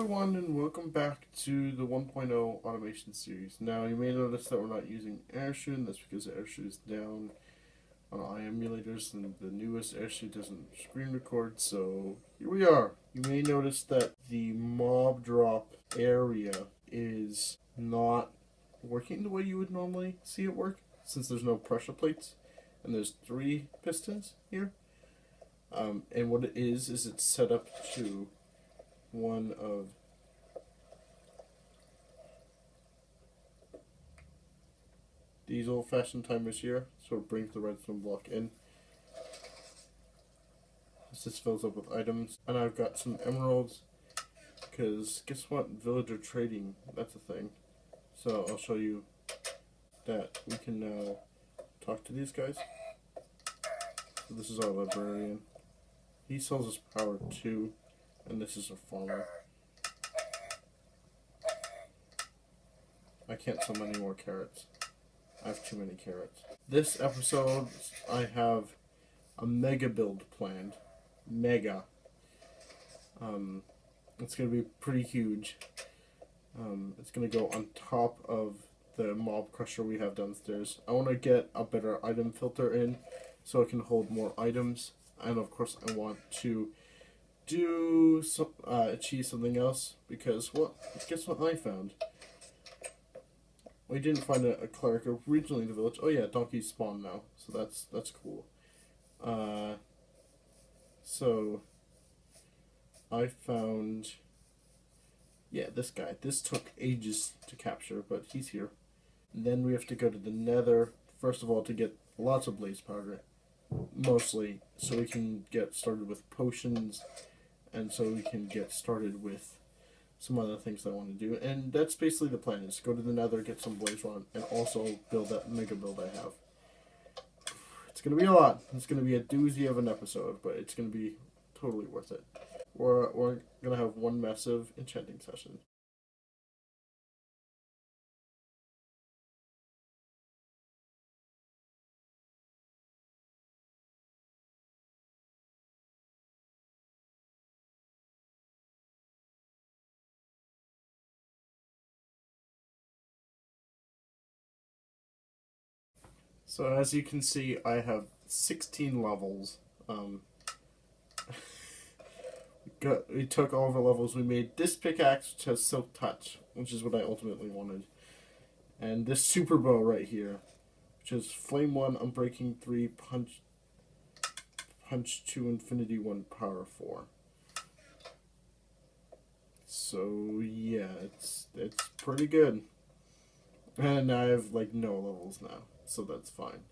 everyone, and welcome back to the 1.0 automation series. Now, you may notice that we're not using AirShoe, and that's because AirShoe is down on iEmulators, and the newest AirShoe doesn't screen record, so here we are. You may notice that the mob drop area is not working the way you would normally see it work, since there's no pressure plates, and there's 3 pistons here. And what it is it's set up to one of these old-fashioned timers here, so it brings the redstone block in. This fills up with items, and I've got some emeralds, because guess what? Villager trading, that's a thing. So I'll show you that we can now talk to these guys. So this is our librarian. He sells us power too, and this is a farmer. I can't sell many more carrots. I have too many carrots. This episode, I have a mega build planned. Mega. It's going to be pretty huge. It's going to go on top of the mob crusher we have downstairs. I want to get a better item filter in so it can hold more items. And of course I want to do achieve something else, because guess what I found? We didn't find a cleric originally in the village. Oh yeah, donkeys spawn now, so that's cool. So I found, this guy. This took ages to capture, but he's here. And then we have to go to the Nether first of all to get lots of blaze powder, mostly so we can get started with potions, and so we can get started with some other things that I want to do. And that's basically the plan, is go to the Nether, get some blaze rod, and also build that mega build I have. It's going to be a lot. It's going to be a doozy of an episode, but it's going to be totally worth it. We're going to have one massive enchanting session. So as you can see, I have 16 levels. We took all of our levels. We made this pickaxe, which has silk touch, which is what I ultimately wanted. And this super bow right here, which is flame 1, unbreaking 3, punch 2, infinity 1, power 4. So yeah, it's pretty good. And I have like no levels now, so that's fine.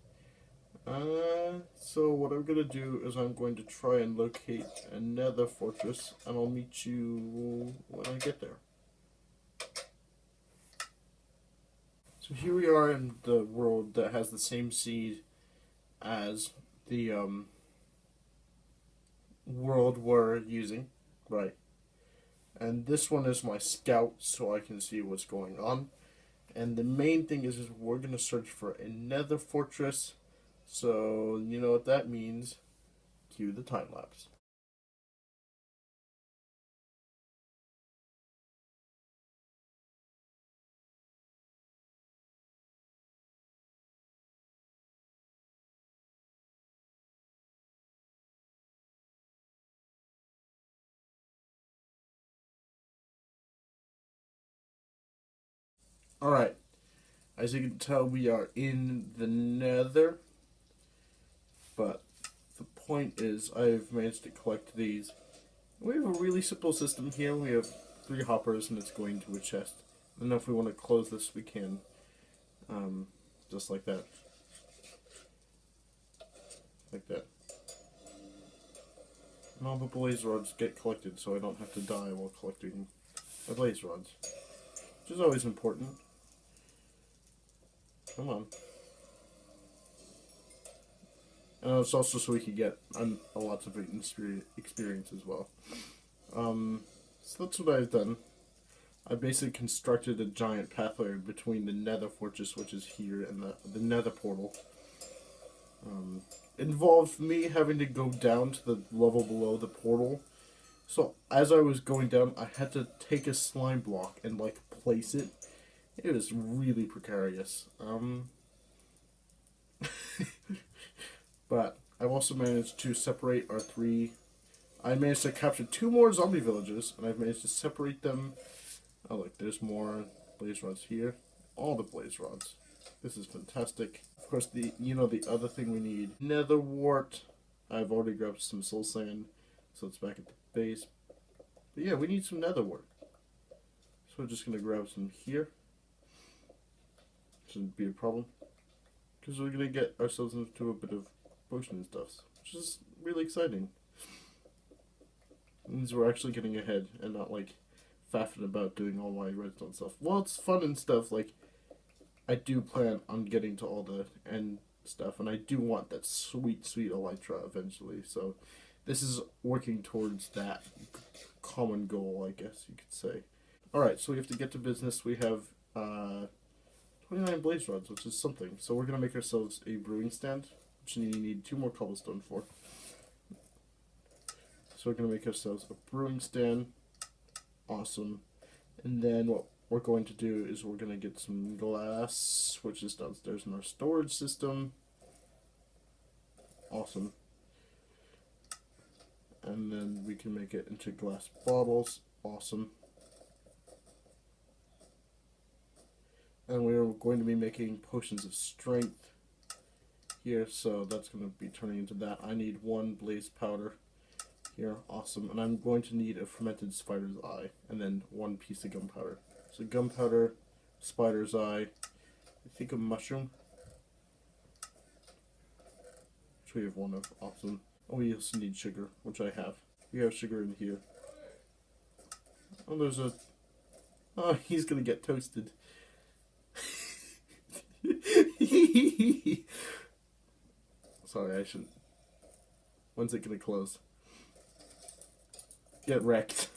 So what I'm gonna do is I'm going to try and locate another fortress, and I'll meet you when I get there. So here we are in the world that has the same seed as the world we're using, right? And this one is my scout, so I can see what's going on. And the main thing is we're gonna search for another fortress. So, you know what that means. Cue the time lapse. Alright, as you can tell, we are in the Nether. But the point is, I've managed to collect these. We have a really simple system here. We have 3 hoppers, and it's going to a chest. And if we want to close this, we can. Just like that. Like that. And all the blaze rods get collected, so I don't have to die while collecting the blaze rods. Which is always important. Come on. And it's also so we can get a lot of experience as well. So that's what I've done. I basically constructed a giant pathway between the Nether Fortress, which is here, and the Nether Portal. It involved me having to go down to the level below the portal, So as I was going down, I had to take a slime block and like place it. It was really precarious. But I've also managed to separate our three. I managed to capture two more zombie villages, and I've managed to separate them. Oh look, there's more blaze rods here. All the blaze rods. This is fantastic. Of course, the other thing we need, nether wart. I've already grabbed some soul sand, so it's back at the base. But yeah, we need some nether wart. So we're just gonna grab some here. Shouldn't be a problem, because we're gonna get ourselves into a bit of potion and stuff, which is really exciting. It means we're actually getting ahead and not like faffing about doing all my redstone stuff. Well, it's fun and stuff. Like, I do plan on getting to all the end stuff, and I do want that sweet, sweet elytra eventually. So this is working towards that common goal, I guess you could say. All right, so we have to get to business. We have 29 blaze rods, which is something. So we're gonna make ourselves a brewing stand, which you need 2 more cobblestone for. So we're gonna make ourselves a brewing stand. Awesome. And then what we're going to do is we're going to get some glass, which is downstairs in our storage system. Awesome. And then we can make it into glass bottles. Awesome. And we're going to be making potions of strength here, so that's going to be turning into that. I need 1 blaze powder here. Awesome. And I'm going to need a fermented spider's eye, and then 1 piece of gunpowder. So gunpowder, spider's eye, I think a mushroom, which we have 1 of. Awesome. Oh, we also need sugar, which I have. We have sugar in here. Oh, there's a... Oh, he's gonna get toasted. Sorry, I shouldn't. When's it gonna close? Get wrecked.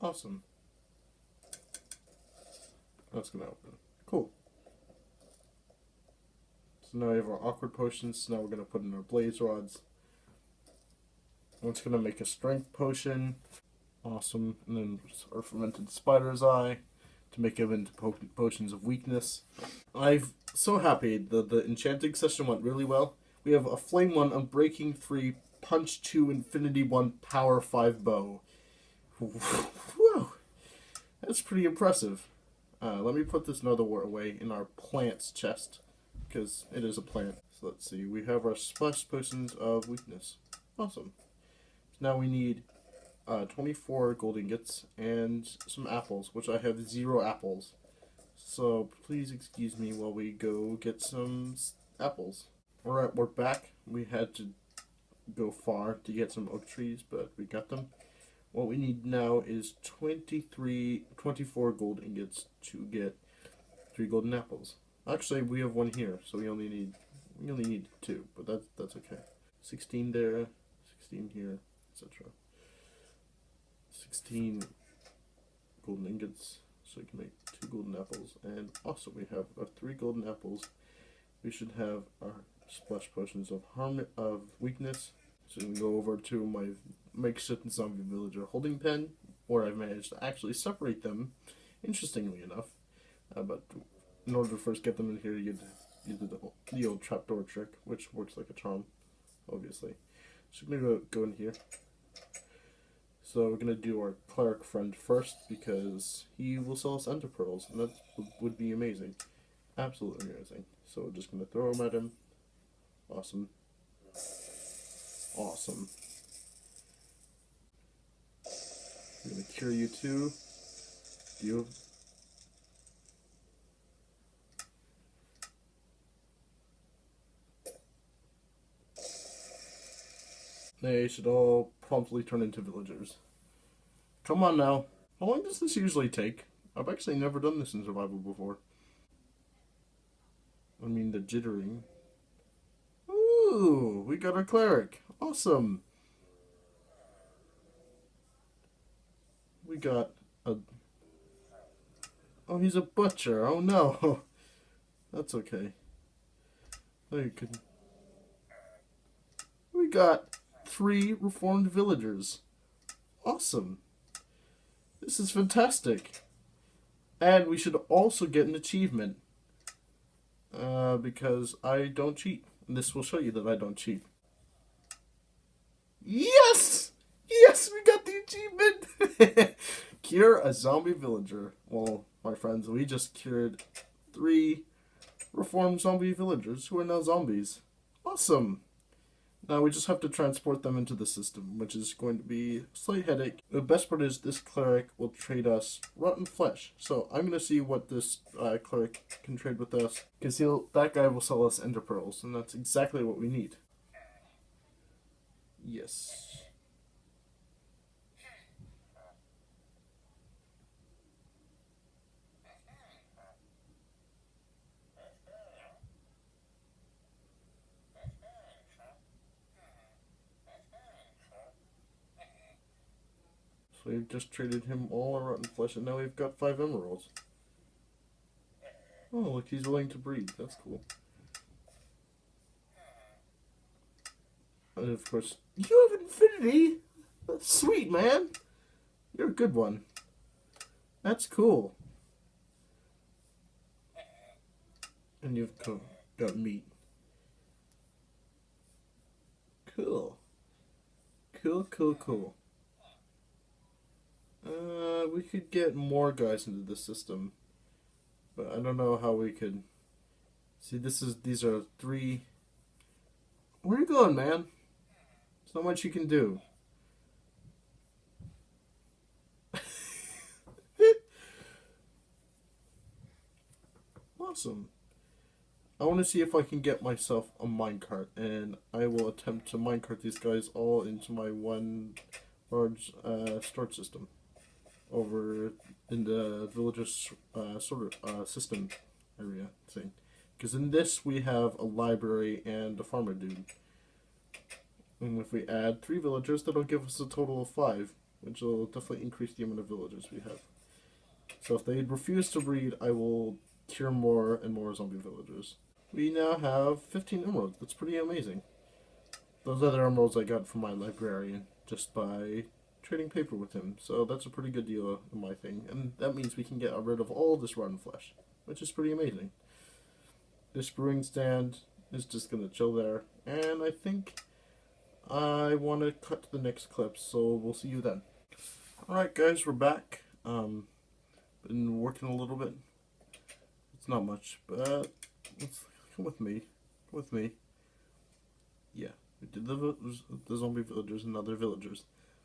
Awesome. That's gonna open. Cool. So now we have our awkward potions. So now we're gonna put in our blaze rods. It's gonna make a strength potion. Awesome. And then our fermented spider's eye to make them into potions of weakness. I'm so happy the enchanting session went really well. We have a flame 1, unbreaking 3, punch 2, infinity 1, power 5 bow. Whew. That's pretty impressive. Let me put this nether wart away in our plants chest, because it is a plant. So let's see, we have our splash potions of weakness. Awesome. So now we need 24 gold ingots and some apples, which I have 0 apples. So please excuse me while we go get some apples. Alright, we're back. We had to go far to get some oak trees, but we got them. What we need now is 24 gold ingots to get 3 golden apples. Actually, we have 1 here, so we only need 2, but that's okay. 16 there, 16 here, etc. 16 golden ingots, so we can make 2 golden apples, and also we have 3 golden apples. We should have our splash potions of weakness. So we can go over to my makeshift zombie villager holding pen, where I've managed to actually separate them, interestingly enough. But in order to first get them in here, you do the old trapdoor trick, which works like a charm, obviously. So I'm going to go in here. So we're going to do our cleric friend first, because he will sell us ender pearls, and that would be amazing. Absolutely amazing. So we're just going to throw them at him. Awesome. Awesome. I'm going to cure you too. You. They should all promptly turn into villagers. Come on now. How long does this usually take? I've actually never done this in survival before. I mean, the jittering. Ooh, we got our cleric. Awesome. We got a... Oh, he's a butcher. Oh no. That's okay. I could. We got 3 reformed villagers. Awesome. This is fantastic. And we should also get an achievement. Because I don't cheat. And this will show you that I don't cheat. Yes! Yes, we got the achievement! Cure a zombie villager. Well, my friends, we just cured 3 reformed zombie villagers who are now zombies. Awesome! Now we just have to transport them into the system, which is going to be a slight headache. The best part is this cleric will trade us rotten flesh. So I'm going to see what this cleric can trade with us. Because that guy will sell us ender pearls, and that's exactly what we need. Yes. So we've just traded him all our rotten flesh, and now we've got 5 emeralds. Oh, look, he's willing to breed. That's cool. And of course, you have infinity! That's sweet, man! You're a good one. That's cool. And you've got meat. Cool. Cool. We could get more guys into the system. But I don't know how we could. See, these are 3. Where are you going, man? There's not much you can do. Awesome. I want to see if I can get myself a minecart, and I will attempt to minecart these guys all into my one large storage system over in the villager's system area thing. Because in this we have a library and a farmer dude. And if we add 3 villagers, that'll give us a total of 5, which will definitely increase the amount of villagers we have. So if they refuse to breed, I will cure more and more zombie villagers. We now have 15 emeralds. That's pretty amazing. Those other emeralds I got from my librarian just by trading paper with him. So that's a pretty good deal in my thing. And that means we can get rid of all this rotten flesh, which is pretty amazing. This brewing stand is just going to chill there. And I think I want to cut to the next clip, so we'll see you then. Alright guys, we're back. Been working a little bit. It's not much, but come with me. Come with me. Yeah, we did the zombie villagers and other villagers.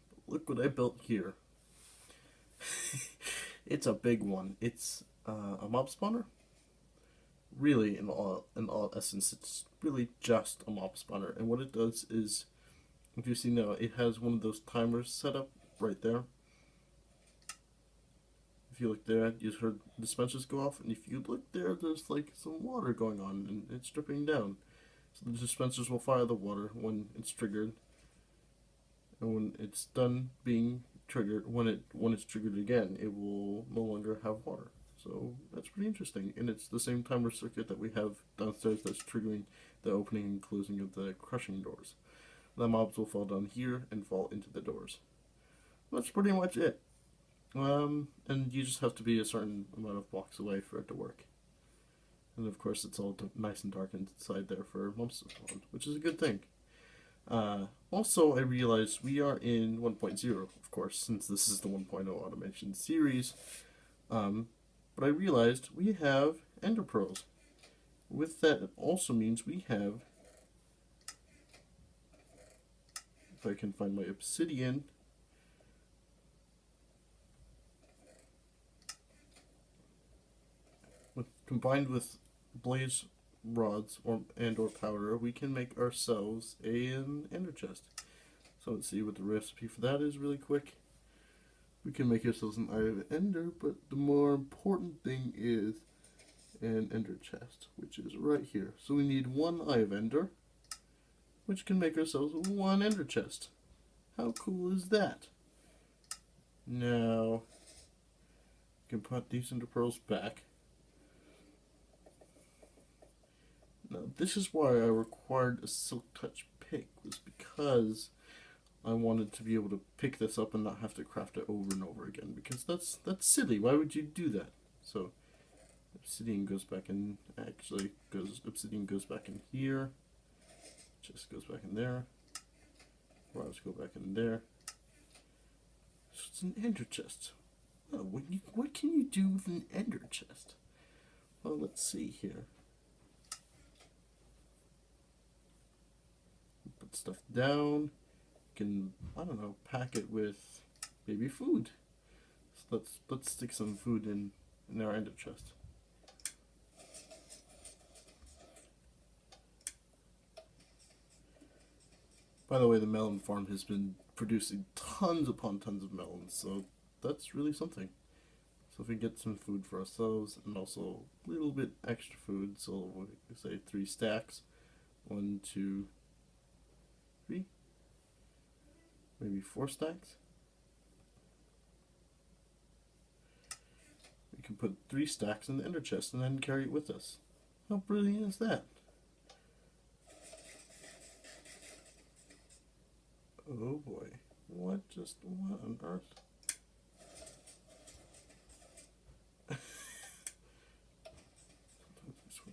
But look what I built here. It's a big one. It's a mob spawner. Really, in all essence, it's really just a mob spawner. And what it does is, if you see now, it has one of those timers set up right there. If you look there, you heard the dispensers go off, and if you look there, there's like some water going on, and it's dripping down. So the dispensers will fire the water when it's triggered, and when it's done being triggered, when it's triggered again, it will no longer have water. So that's pretty interesting, and it's the same timer circuit that we have downstairs that's triggering the opening and closing of the crushing doors. The mobs will fall down here and fall into the doors. That's pretty much it. And you just have to be a certain amount of blocks away for it to work. And of course it's all nice and dark inside there for mobs to spawn, which is a good thing. Also, I realized we are in 1.0, of course, since this is the 1.0 automation series. But I realized we have ender pearls. With that, it also means we have, if I can find my obsidian, combined with blaze rods or powder, we can make ourselves an ender chest. So let's see what the recipe for that is really quick. We can make ourselves an eye of ender, but the more important thing is an ender chest, which is right here. So we need 1 eye of ender, which can make ourselves 1 ender chest. How cool is that? Now, we can put these ender pearls back. Now, this is why I required a silk touch pick, was because I wanted to be able to pick this up and not have to craft it over and over again, because that's silly. Why would you do that? So obsidian goes back in, obsidian goes back in here, chest goes back in there, rods go back in there. So it's an ender chest. Oh, what can you do with an ender chest? Well, let's see here. Put stuff down. Can, I don't know, pack it with maybe food. So let's stick some food in our ender chest. By the way, the melon farm has been producing tons upon tons of melons, so that's really something. So if we get some food for ourselves and also a little bit extra food, so we say 3 stacks. 1, 2, 3, maybe 4 stacks. We can put 3 stacks in the ender chest and then carry it with us. How brilliant is that? Oh boy, what on earth? Okay, so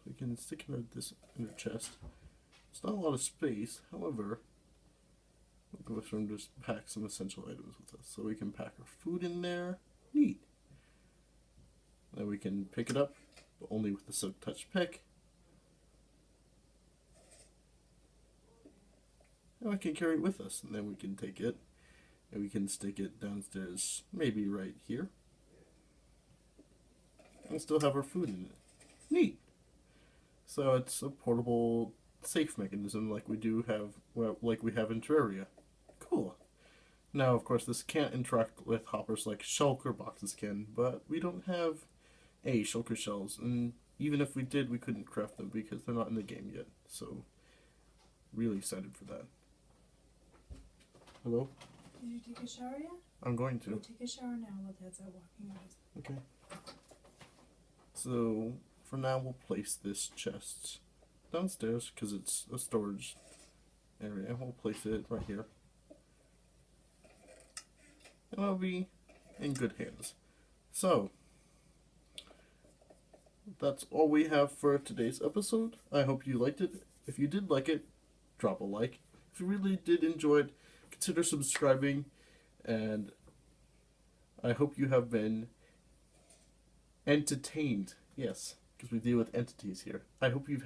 we can stick it in this inner chest. It's not a lot of space, however, we'll go through and just pack some essential items with us. So we can pack our food in there. Neat. Then we can pick it up, but only with the silk touch pick. And we can carry it with us, and then we can take it and we can stick it downstairs, maybe right here, and still have our food in it. Neat. So it's a portable safe mechanism like we have in Terraria. Cool. Now, of course, this can't interact with hoppers like shulker boxes can, but we don't have shulker shells, and even if we did, we couldn't craft them because they're not in the game yet. So, really excited for that. Hello? Did you take a shower yet? I'm going to. Take a shower now while Dad's out walking out. Okay. So, for now, we'll place this chest downstairs because it's a storage area. We'll place it right here. And I'll be in good hands. So, that's all we have for today's episode. I hope you liked it. If you did like it, drop a like. If you really did enjoy it, consider subscribing. And I hope you have been entertained. Yes, because we deal with entities here. I hope you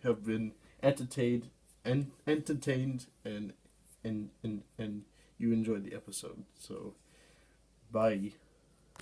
have been entertained and you enjoyed the episode. So, bye.